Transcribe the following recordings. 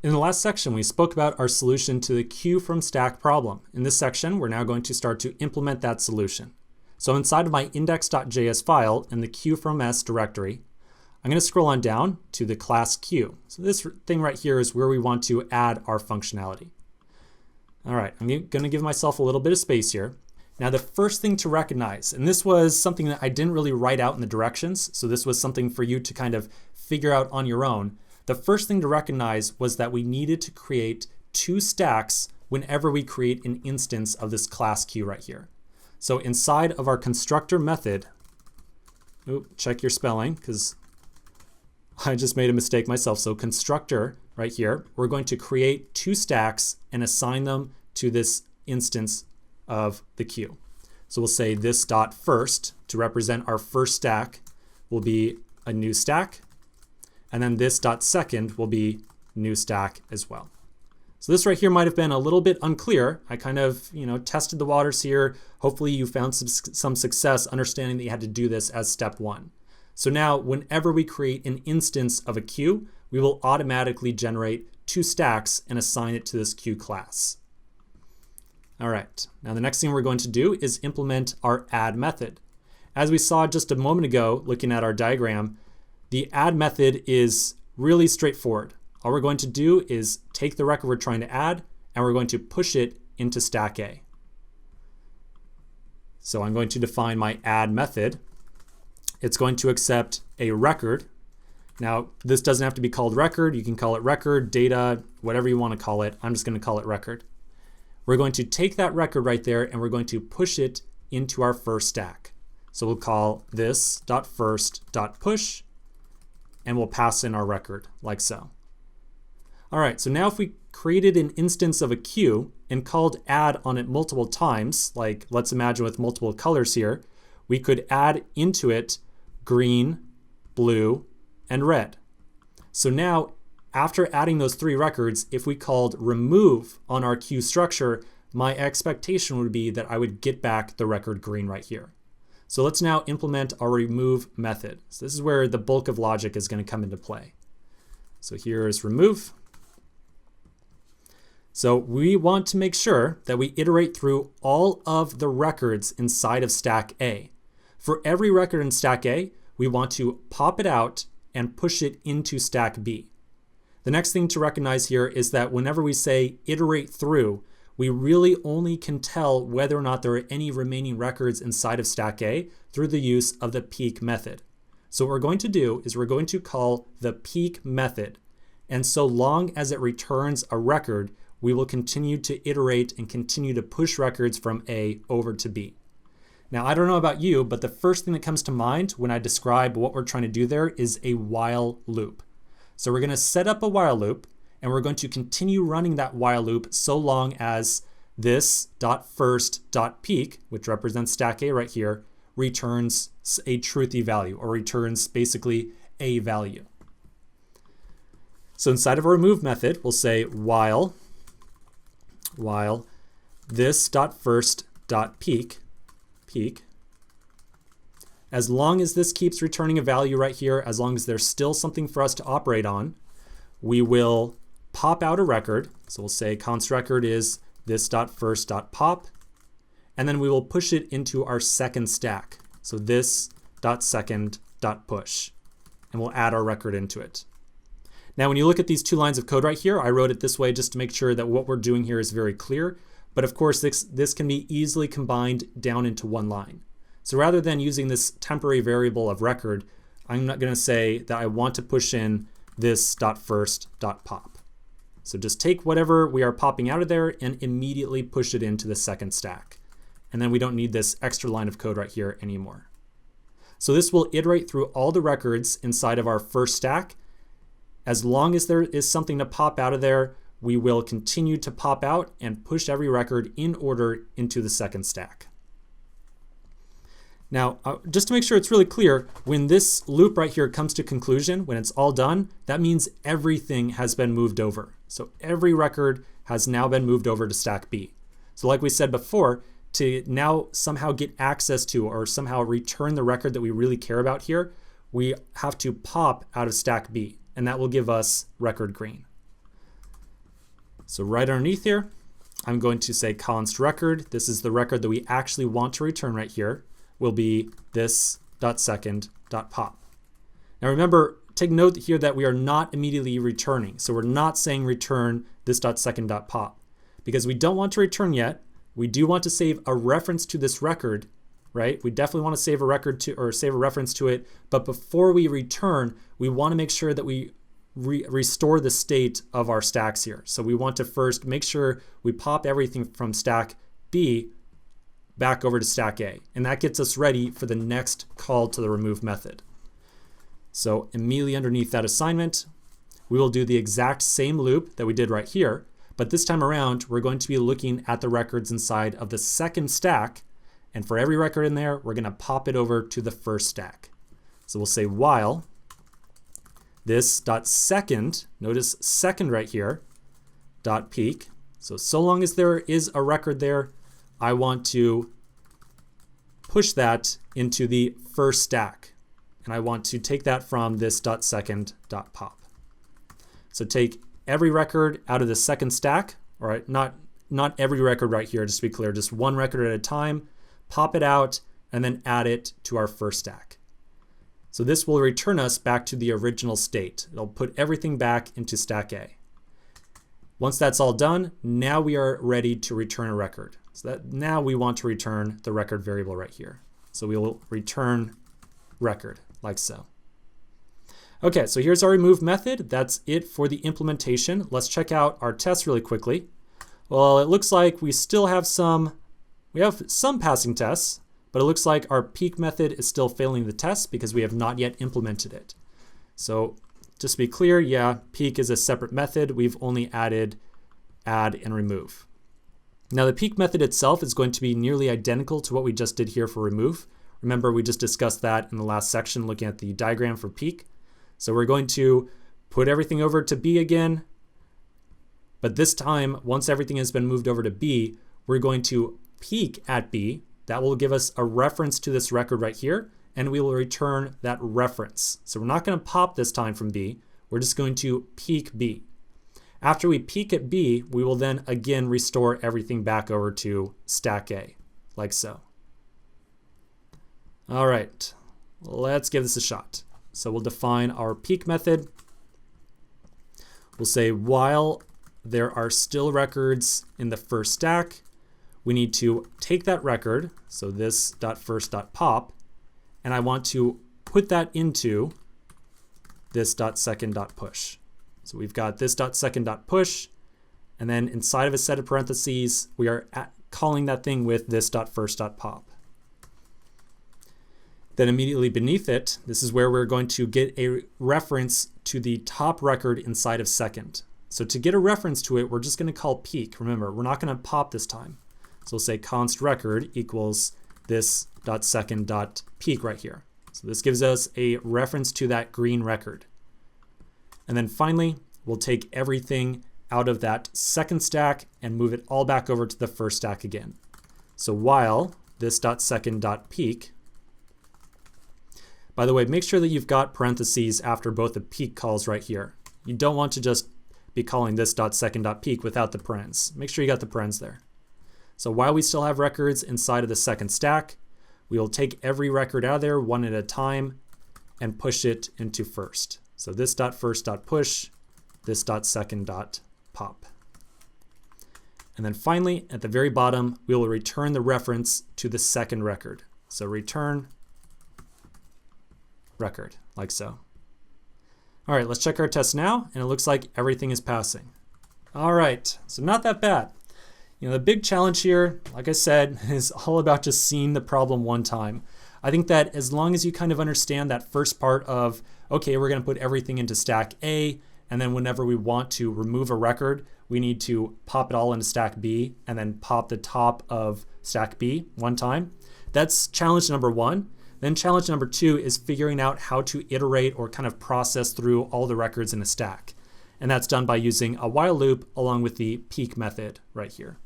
In the last section, we spoke about our solution to the queue from stack problem. In this section, we're now going to start to implement that solution. So inside of my index.js file in the queue from S directory, I'm going to scroll on down to the class queue. So this thing right here is where we want to add our functionality. All right, I'm going to give myself a little bit of space here. Now the first thing to recognize, and this was something that I didn't really write out in the directions, so this was something for you to kind of figure out on your own. The first thing to recognize was that we needed to create two stacks whenever we create an instance of this class queue right here. So inside of our constructor method, check your spelling because I just made a mistake myself. So constructor right here, we're going to create two stacks and assign them to this instance of the queue. So we'll say this dot first to represent our first stack will be a new stack. And then this dot second will be new stack as well. So this right here might have been a little bit unclear. I kind of, tested the waters here. Hopefully you found some success understanding that you had to do this as step one. So now whenever we create an instance of a queue, we will automatically generate two stacks and assign it to this queue class. All right, now the next thing we're going to do is implement our add method. As we saw just a moment ago, looking at our diagram, the add method is really straightforward. All we're going to do is take the record we're trying to add and we're going to push it into stack A. So I'm going to define my add method. It's going to accept a record. Now this doesn't have to be called record. You can call it record, data, whatever you want to call it. I'm just going to call it record. We're going to take that record right there and we're going to push it into our first stack. So we'll call this .first.push and we'll pass in our record like so. All right, so now if we created an instance of a queue and called add on it multiple times, like let's imagine with multiple colors here, we could add into it green, blue, and red. So now after adding those three records, if we called remove on our queue structure, my expectation would be that I would get back the record green right here. So let's now implement our remove method. So this is where the bulk of logic is going to come into play. So here is remove. So we want to make sure that we iterate through all of the records inside of stack A. For every record in stack A, we want to pop it out and push it into stack B. The next thing to recognize here is that whenever we say iterate through, we really only can tell whether or not there are any remaining records inside of stack A through the use of the peek method. So what we're going to do is we're going to call the peek method. And so long as it returns a record, we will continue to iterate and continue to push records from A over to B. Now, I don't know about you, but the first thing that comes to mind when I describe what we're trying to do there is a while loop. So we're going to set up a while loop and we're going to continue running that while loop so long as this .first.peek, which represents stack A right here, returns a truthy value or returns basically a value. So inside of our remove method, we'll say while this .first.peek, as long as this keeps returning a value right here, as long as there's still something for us to operate on, we will pop out a record. So we'll say const record is this .first.pop, and then we will push it into our second stack. So this .second.push, and we'll add our record into it. Now, when you look at these two lines of code right here, I wrote it this way just to make sure that what we're doing here is very clear. But of course, this can be easily combined down into one line. So rather than using this temporary variable of record, I'm not going to say that I want to push in this .first.pop. So just take whatever we are popping out of there and immediately push it into the second stack. And then we don't need this extra line of code right here anymore. So this will iterate through all the records inside of our first stack. As long as there is something to pop out of there, we will continue to pop out and push every record in order into the second stack. Now, just to make sure it's really clear, when this loop right here comes to conclusion, when it's all done, that means everything has been moved over. So every record has now been moved over to stack B. So like we said before, to now somehow get access to or somehow return the record that we really care about here, we have to pop out of stack B, and that will give us record green. So right underneath here, I'm going to say const record. This is the record that we actually want to return right here, will be this.second.pop. Now remember, take note here that we are not immediately returning. So we're not saying return this.second.pop because we don't want to return yet. We do want to save a reference to this record, right? We definitely want to save a record to, or save a reference to it. But before we return, we want to make sure that we restore the state of our stacks here. So we want to first make sure we pop everything from stack B back over to stack A. And that gets us ready for the next call to the remove method. So immediately underneath that assignment, we will do the exact same loop that we did right here. But this time around, we're going to be looking at the records inside of the second stack. And for every record in there, we're going to pop it over to the first stack. So we'll say while this.second, notice second right here, dot peak. So long as there is a record there, I want to push that into the first stack. And I want to take that from this.second.pop. So take every record out of the second stack, all right, not every record right here, just to be clear, just one record at a time, pop it out, and then add it to our first stack. So this will return us back to the original state. It'll put everything back into stack A. Once that's all done, now we are ready to return a record. So that now we want to return the record variable right here. So we will return record, like so. Okay, so here's our remove method. That's it for the implementation. Let's check out our tests really quickly. Well, it looks like we still have some passing tests, but it looks like our peek method is still failing the test because we have not yet implemented it. So just to be clear, yeah, peek is a separate method. We've only added add and remove. Now the peek method itself is going to be nearly identical to what we just did here for remove. Remember, we just discussed that in the last section looking at the diagram for peek. So we're going to put everything over to B again, but this time, once everything has been moved over to B, we're going to peek at B. That will give us a reference to this record right here, and we will return that reference. So we're not going to pop this time from B, we're just going to peek B. After we peek at B, we will then again restore everything back over to stack A, like so. All right, let's give this a shot. So we'll define our peek method. We'll say while there are still records in the first stack, we need to take that record, so this.first.pop, and I want to put that into this.second.push. So we've got this.second.push, and then inside of a set of parentheses, we are calling that thing with this.first.pop. Then immediately beneath it, this is where we're going to get a reference to the top record inside of second. So to get a reference to it, we're just going to call peek. Remember, we're not going to pop this time. So we'll say const record equals this.second.peek right here. So this gives us a reference to that green record. And then finally, we'll take everything out of that second stack and move it all back over to the first stack again. So while this.second.peek, by the way, make sure that you've got parentheses after both the peek calls right here. You don't want to just be calling this.second.peek without the parens. Make sure you got the parens there. So while we still have records inside of the second stack, we will take every record out of there one at a time and push it into first. So this.first.push, this.second.pop. And then finally, at the very bottom, we will return the reference to the second record. So return record, like so. All right, let's check our test now, and it looks like everything is passing. All right, so not that bad. The big challenge here, like I said, is all about just seeing the problem one time. I think that as long as you kind of understand that first part of, okay, we're going to put everything into stack A, and then whenever we want to remove a record, we need to pop it all into stack B, and then pop the top of stack B one time. That's challenge number one. Then challenge number two is figuring out how to iterate or kind of process through all the records in a stack. And that's done by using a while loop along with the peek method right here.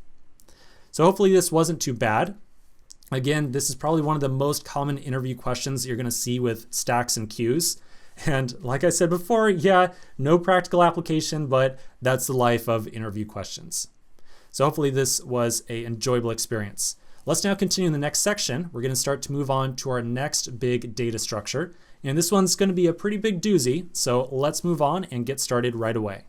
So hopefully this wasn't too bad. Again, this is probably one of the most common interview questions you're going to see with stacks and queues. And like I said before, yeah, no practical application, but that's the life of interview questions. So hopefully this was an enjoyable experience. Let's now continue in the next section. We're going to start to move on to our next big data structure. And this one's going to be a pretty big doozy, so let's move on and get started right away.